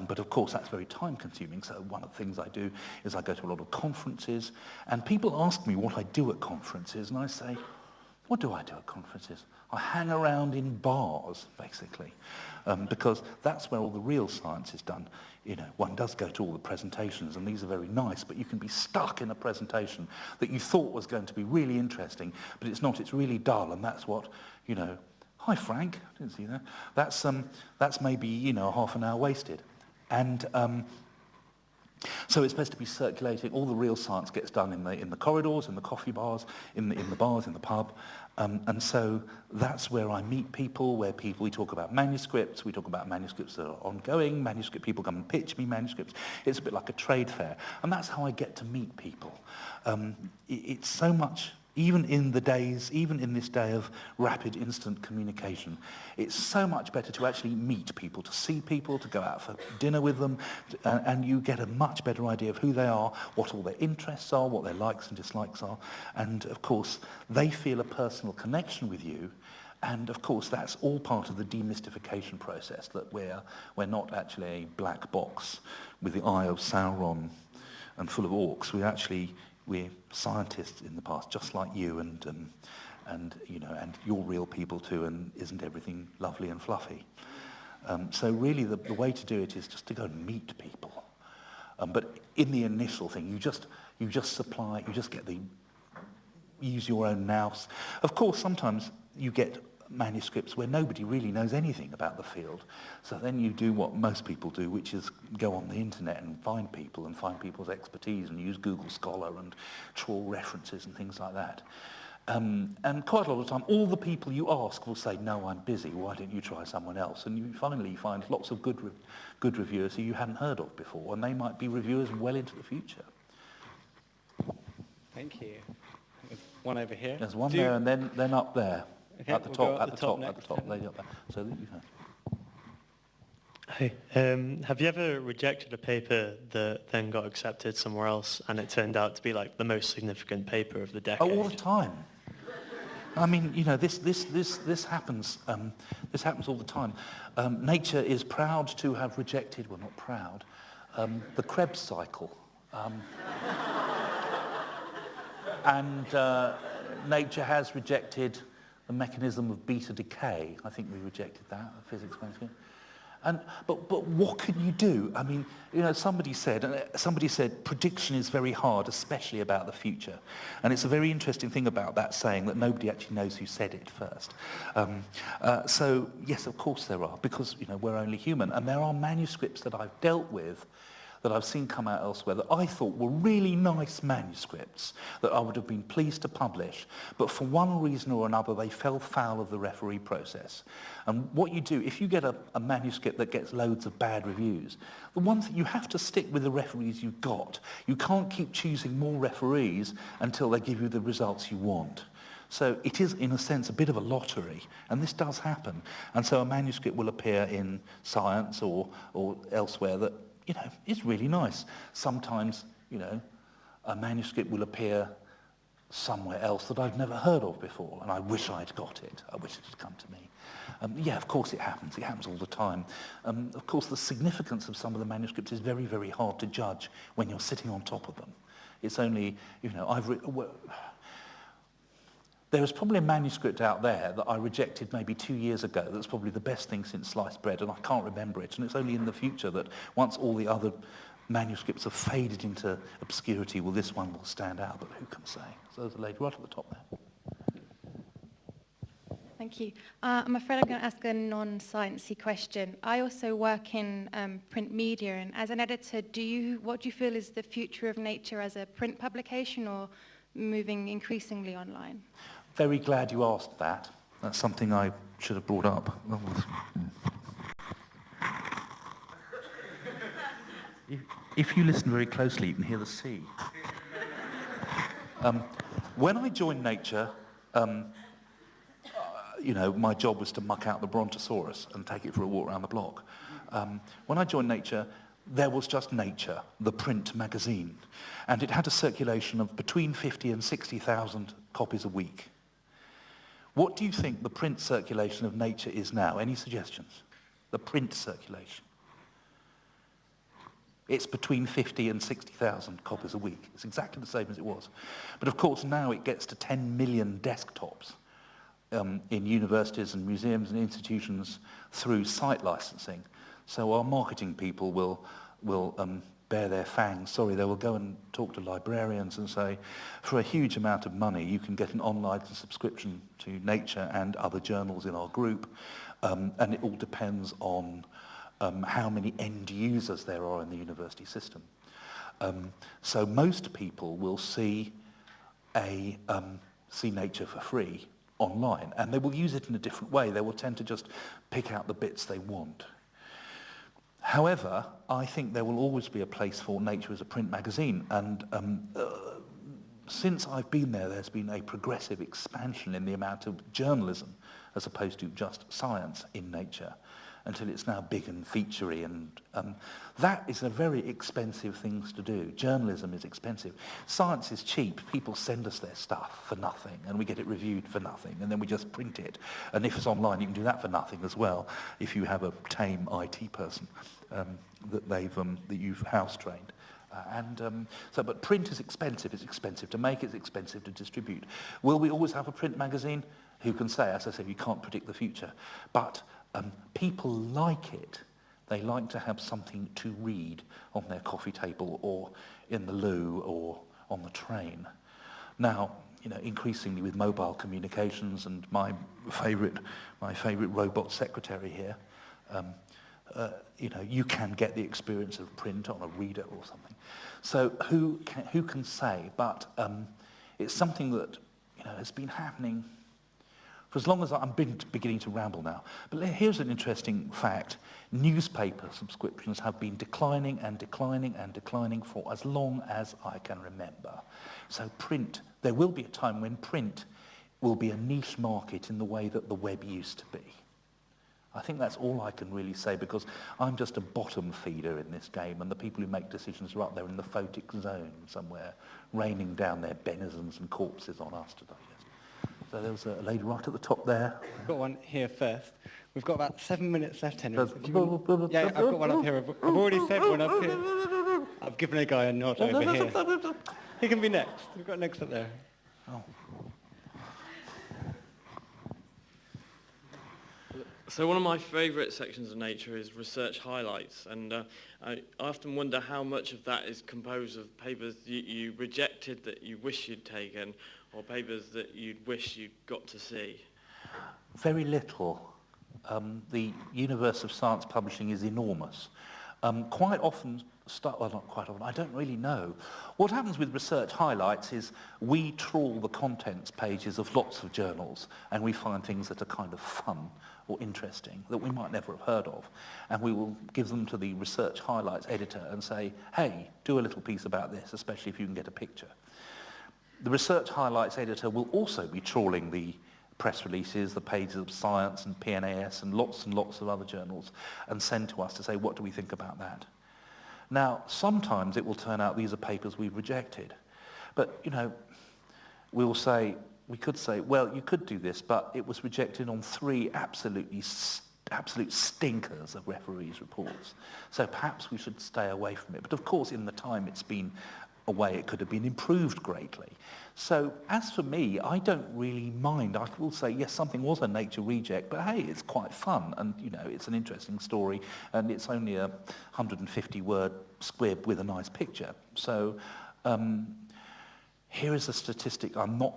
But of course that's very time consuming, so one of the things I do is I go to a lot of conferences, and people ask me what I do at conferences, and I say, what do I do at conferences? I hang around in bars, basically, because that's where all the real science is done. You know, one does go to all the presentations, and these are very nice, but you can be stuck in a presentation that you thought was going to be really interesting, but it's not, it's really dull, and that's what, you know, hi Frank, didn't see that. That's maybe, you know, half an hour wasted. And so it's supposed to be circulating. All the real science gets done in the corridors, in the coffee bars, in the bars, in the pub. And so that's where I meet people, we talk about manuscripts, we talk about manuscripts that are ongoing, people come and pitch me manuscripts. It's a bit like a trade fair. And that's how I get to meet people. It's so much even in this day of rapid instant communication. It's so much better to actually meet people, to see people, to go out for dinner with them, and you get a much better idea of who they are, what all their interests are, what their likes and dislikes are, and of course they feel a personal connection with you. And of course, that's all part of the demystification process, that we're not actually a black box with the eye of Sauron and full of orcs. We're scientists in the past, just like you, and you're real people too, and isn't everything lovely and fluffy? So really, the way to do it is just to go and meet people. But in the initial thing, you just use your own nous. Of course, sometimes you get manuscripts where nobody really knows anything about the field. So then you do what most people do, which is go on the internet and find people and find people's expertise and use Google Scholar and trawl references and things like that. And quite a lot of the time, all the people you ask will say, no, I'm busy, why don't you try someone else? And you finally find lots of good reviewers who you hadn't heard of before, and they might be reviewers well into the future. Thank you. There's one over here. There's one there, and then up there. Okay, At the we'll top, lady up there. So that you know. Hi. Have you ever rejected a paper that then got accepted somewhere else and it turned out to be like the most significant paper of the decade? Oh, all the time. I mean, this happens. This happens all the time. Nature is proud to have rejected, well, not proud, the Krebs cycle. And Nature has rejected the mechanism of beta decay. I think we rejected that, the physics manuscript. But what can you do? I mean, somebody said prediction is very hard, especially about the future. And it's a very interesting thing about that saying that nobody actually knows who said it first. So yes, of course there are, because we're only human. And there are manuscripts that I've dealt with that I've seen come out elsewhere that I thought were really nice manuscripts that I would have been pleased to publish, but for one reason or another they fell foul of the referee process. And what you do, if you get a manuscript that gets loads of bad reviews, the one thing, you have to stick with the referees you've got. You can't keep choosing more referees until they give you the results you want. So it is, in a sense, a bit of a lottery, and this does happen. And so a manuscript will appear in Science or elsewhere that is really nice. Sometimes, a manuscript will appear somewhere else that I've never heard of before, and I wish I'd got it. I wish it had come to me. Yeah, of course it happens. It happens all the time. Of course, the significance of some of the manuscripts is very, very hard to judge when you're sitting on top of them. It's only, there is probably a manuscript out there that I rejected maybe 2 years ago that's probably the best thing since sliced bread, and I can't remember it. And it's only in the future that once all the other manuscripts have faded into obscurity, well, this one will stand out, but who can say? So there's a lady right at the top there. Thank you. I'm afraid I'm going to ask a non-sciencey question. I also work in print media, and as an editor, what do you feel is the future of Nature as a print publication, or moving increasingly online? Very glad you asked that. That's something I should have brought up. If you listen very closely, you can hear the sea. When I joined Nature, my job was to muck out the Brontosaurus and take it for a walk around the block. When I joined Nature, there was just Nature, the print magazine, and it had a circulation of between 50 and 60,000 copies a week. What do you think the print circulation of Nature is now? Any suggestions? The print circulation. It's between 50 and 60,000 copies a week. It's exactly the same as it was. But of course now it gets to 10 million desktops in universities and museums and institutions through site licensing. So our marketing people will bear their fangs. Sorry, they will go and talk to librarians and say, for a huge amount of money, you can get an online subscription to Nature and other journals in our group, and it all depends on how many end users there are in the university system. So most people will see Nature for free online, and they will use it in a different way. They will tend to just pick out the bits they want. However, I think there will always be a place for Nature as a print magazine, and since I've been there, there's been a progressive expansion in the amount of journalism as opposed to just science in Nature, until it's now big and featurey, and that is a very expensive thing to do. Journalism is expensive. Science is cheap. People send us their stuff for nothing, and we get it reviewed for nothing, and then we just print it. And if it's online, you can do that for nothing as well, if you have a tame IT person that you've house-trained. But print is expensive. It's expensive to make, it's expensive to distribute. Will we always have a print magazine? Who can say? As I said, you can't predict the future. But people like it. They like to have something to read on their coffee table or in the loo or on the train. Now, increasingly with mobile communications and my favourite robot secretary here, you can get the experience of print on a reader or something. So who can say? But it's something that has been happening for as long as I'm beginning to ramble now. But here's an interesting fact. Newspaper subscriptions have been declining and declining and declining for as long as I can remember. So print, there will be a time when print will be a niche market in the way that the web used to be. I think that's all I can really say, because I'm just a bottom feeder in this game, and the people who make decisions are up there in the photic zone somewhere, raining down their denizens and corpses on us today. So there was a lady right at the top there. I've got one here first. We've got about 7 minutes left, Henry. Yeah, I've got one up here. I've already said one up here. I've given a guy a nod over here. He can be next. We've got next up there. Oh. So one of my favourite sections of Nature is research highlights, and I often wonder how much of that is composed of papers you rejected that you wish you'd taken, or papers that you'd wish you'd got to see. Very little. The universe of science publishing is enormous. Quite often, well, not quite often, I don't really know. What happens with research highlights is we trawl the contents pages of lots of journals, and we find things that are kind of fun or interesting that we might never have heard of. And we will give them to the research highlights editor and say, hey, do a little piece about this, especially if you can get a picture. The research highlights editor will also be trawling the press releases, the pages of Science and PNAS and lots of other journals, and send to us to say, what do we think about that? Now, sometimes it will turn out these are papers we've rejected. But, we could say, well, you could do this, but it was rejected on 3 absolute stinkers of referees' reports. So perhaps we should stay away from it. But of course, in the time it's been away, it could have been improved greatly. So as for me, I don't really mind. I will say, yes, something was a Nature reject, but hey, it's quite fun, and it's an interesting story, and it's only a 150-word squib with a nice picture. So here is a statistic I'm not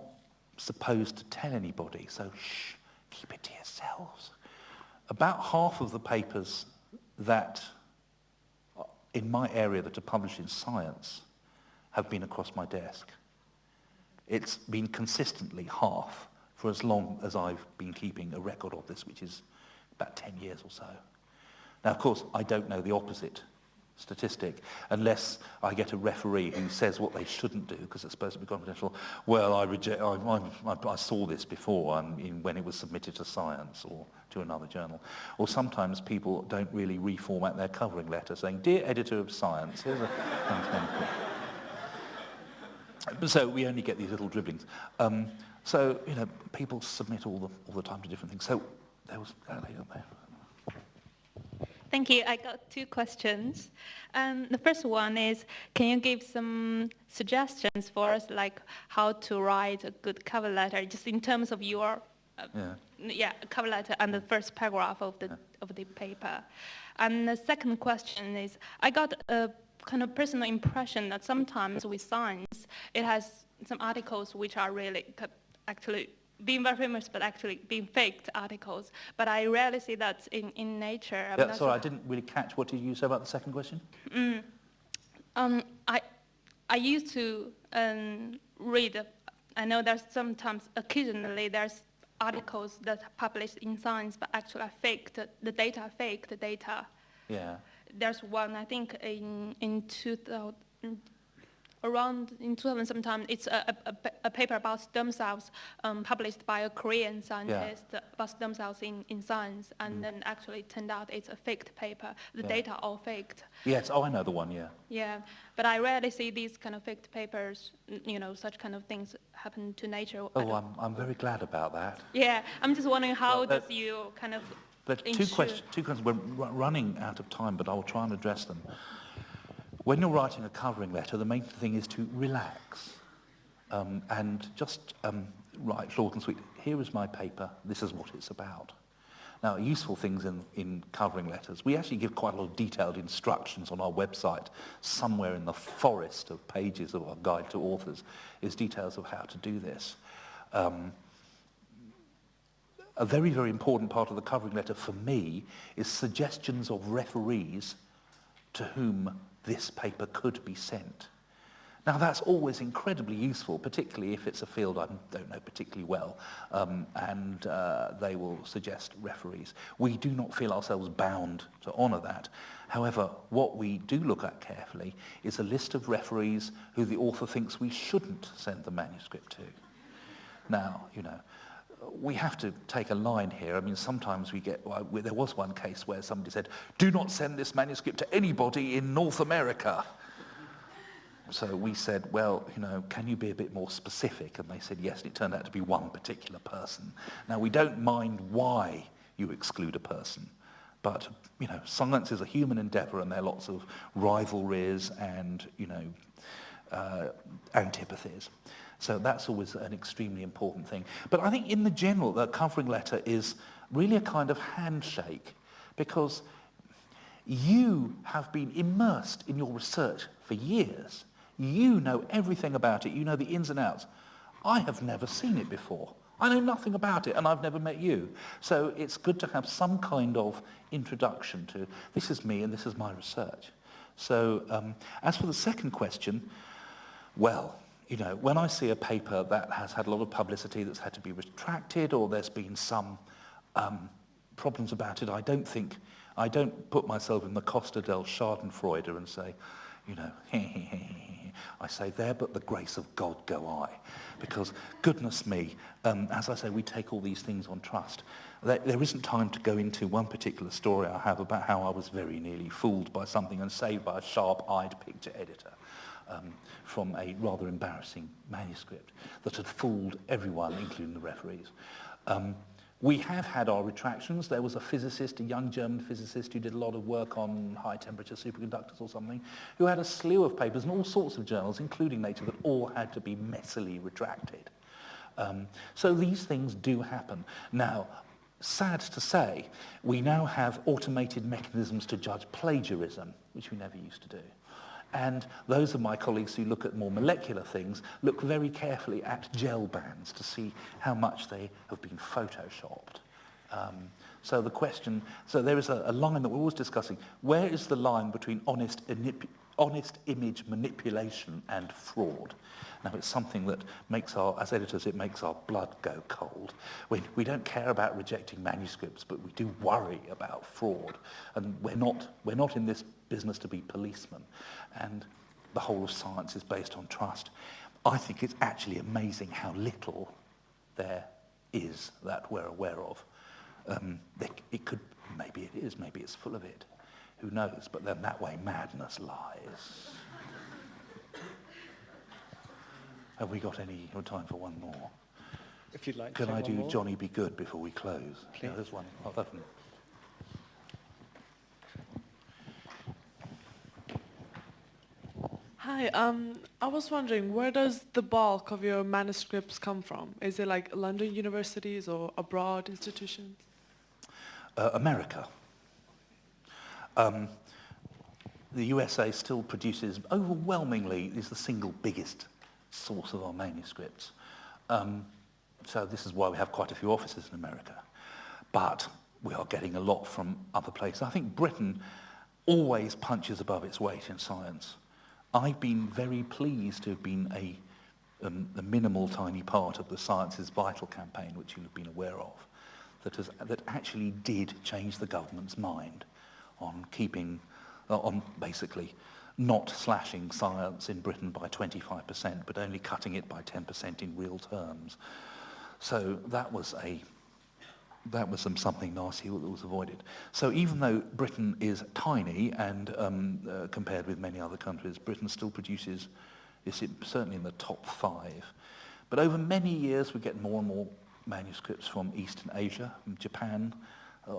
supposed to tell anybody, so shh, keep it to yourselves. About half of the papers that in my area that are published in Science have been across my desk. It's been consistently half for as long as I've been keeping a record of this, which is about 10 years or so. Now, of course, I don't know the opposite statistic unless I get a referee who says what they shouldn't do because it's supposed to be confidential. Well, I saw this before when it was submitted to Science or to another journal. Or sometimes people don't really reformat their covering letter saying, Dear Editor of Science, here's a... So we only get these little dribblings. People submit all the time to different things. So there was that lady up there. Thank you. I got 2 questions. The first one is, can you give some suggestions for us, like how to write a good cover letter, just in terms of your cover letter and the first paragraph of the paper? And the second question is, I got a kind of personal impression that sometimes with science, it has some articles which are really actually being very famous, but actually being faked articles. But I rarely see that in Nature. Sorry, I didn't really catch. What did you say about the second question? I used to read. I know there's sometimes, occasionally, there's articles that are published in Science, but actually are faked. The data are fake. The data. Yeah. There's one, I think, in 2000. around in 2000 sometime, it's a paper about stem cells published by a Korean scientist about stem cells in Science, and then actually it turned out it's a faked paper. The data all faked. Yes, oh, I know the one, yeah. Yeah, but I rarely see these kind of faked papers, you know, such kind of things happen to Nature. Oh, I'm very glad about that. Yeah, I'm just wondering how does you kind of There are two questions. We're running out of time, but I will try and address them. When you're writing a covering letter, the main thing is to relax and just write short and sweet. Here is my paper. This is what it's about. Now, useful things in covering letters. We actually give quite a lot of detailed instructions on our website. Somewhere in the forest of pages of our guide to authors is details of how to do this. A very, very important part of the covering letter for me is suggestions of referees to whom this paper could be sent. Now, that's always incredibly useful, particularly if it's a field I don't know particularly well, and they will suggest referees. We do not feel ourselves bound to honour that. However, what we do look at carefully is a list of referees who the author thinks we shouldn't send the manuscript to. Now, you know, we have to take a line here. I mean, sometimes we get, well, there was one case where somebody said, do not send this manuscript to anybody in North America. So we said, well, you know, can you be a bit more specific? And they said yes, and it turned out to be one particular person. Now, we don't mind why you exclude a person, but, you know, science is a human endeavour, and there are lots of rivalries and, you know, antipathies. So that's always an extremely important thing. But I think in the general, the covering letter is really a kind of handshake, because you have been immersed in your research for years. You know everything about it. You know the ins and outs. I have never seen it before. I know nothing about it, and I've never met you. So it's good to have some kind of introduction to, this is me and this is my research. So as for the second question, well, you know, when I see a paper that has had a lot of publicity that's had to be retracted, or there's been some problems about it, I don't put myself in the Costa del Schadenfreude and say, you know, I say, there but the grace of God go I. Because, goodness me, as I say, we take all these things on trust. There isn't time to go into one particular story I have about how I was very nearly fooled by something and saved by a sharp-eyed picture editor from a rather embarrassing manuscript that had fooled everyone, including the referees. We have had our retractions. There was a physicist, a young German physicist who did a lot of work on high-temperature superconductors or something, who had a slew of papers in all sorts of journals, including Nature, that all had to be messily retracted. So these things do happen. Now, sad to say, we now have automated mechanisms to judge plagiarism, which we never used to do. And those of my colleagues who look at more molecular things look very carefully at gel bands to see how much they have been photoshopped. So the question, so there is a line that we're always discussing. Where is the line between honest image manipulation and fraud? Now, it's something that makes as editors, it makes our blood go cold. We don't care about rejecting manuscripts, but we do worry about fraud. And we're not in this business to be policemen. And the whole of science is based on trust. I think it's actually amazing how little there is that we're aware of. It could, maybe it is, maybe it's full of it. Who knows? But then that way madness lies. Have we got any time for one more? If you'd like. Can I do more? Johnny Be Good before we close? Please. Yeah, there's one. Oh, that one. Hi, I was wondering, where does the bulk of your manuscripts come from? Is it like London universities or abroad institutions? America. The USA still produces, overwhelmingly, is the single biggest source of our manuscripts. So this is why we have quite a few offices in America. But we are getting a lot from other places. I think Britain always punches above its weight in science. I've been very pleased to have been a minimal, tiny part of the Science is Vital campaign, which you'll have been aware of, that actually did change the government's mind on basically not slashing science in Britain by 25%, but only cutting it by 10% in real terms. So that was something nasty that was avoided. So even though Britain is tiny and compared with many other countries, Britain still produces, is certainly in the top 5. But over many years we get more and more manuscripts from Eastern Asia, from Japan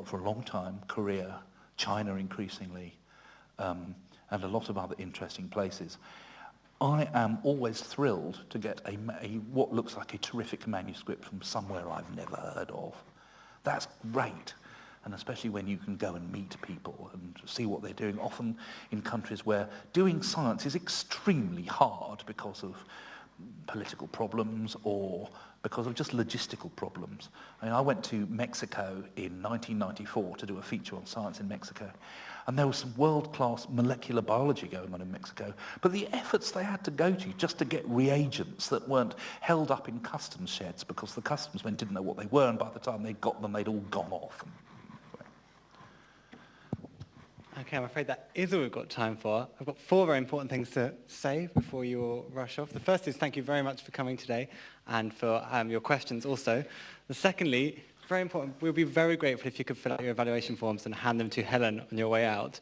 for a long time, Korea, China increasingly, and a lot of other interesting places. I am always thrilled to get what looks like a terrific manuscript from somewhere I've never heard of. That's great, and especially when you can go and meet people and see what they're doing, often in countries where doing science is extremely hard because of political problems or because of just logistical problems. I mean, I went to Mexico in 1994 to do a feature on science in Mexico, and there was some world-class molecular biology going on in Mexico, but the efforts they had to go to just to get reagents that weren't held up in customs sheds because the customs men didn't know what they were, and by the time they'd got them, they'd all gone off. Okay, I'm afraid that is all we've got time for. I've got 4 very important things to say before you all rush off. The first is thank you very much for coming today and for your questions also. The secondly, very important, we'll be very grateful if you could fill out your evaluation forms and hand them to Helen on your way out.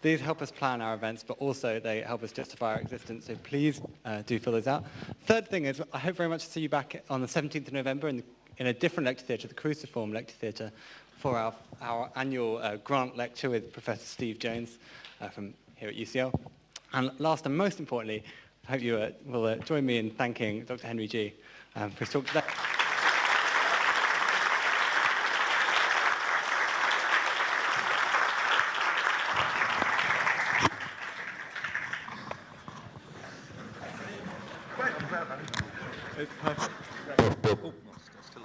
These help us plan our events, but also they help us justify our existence, so please do fill those out. Third thing is, I hope very much to see you back on the 17th of November in a different lecture theatre, the Cruciform Lecture Theatre, for our annual grant lecture with Professor Steve Jones from here at UCL. And last and most importantly, I hope you will join me in thanking Dr. Henry G. For his talk today. It's perfect. Oh, still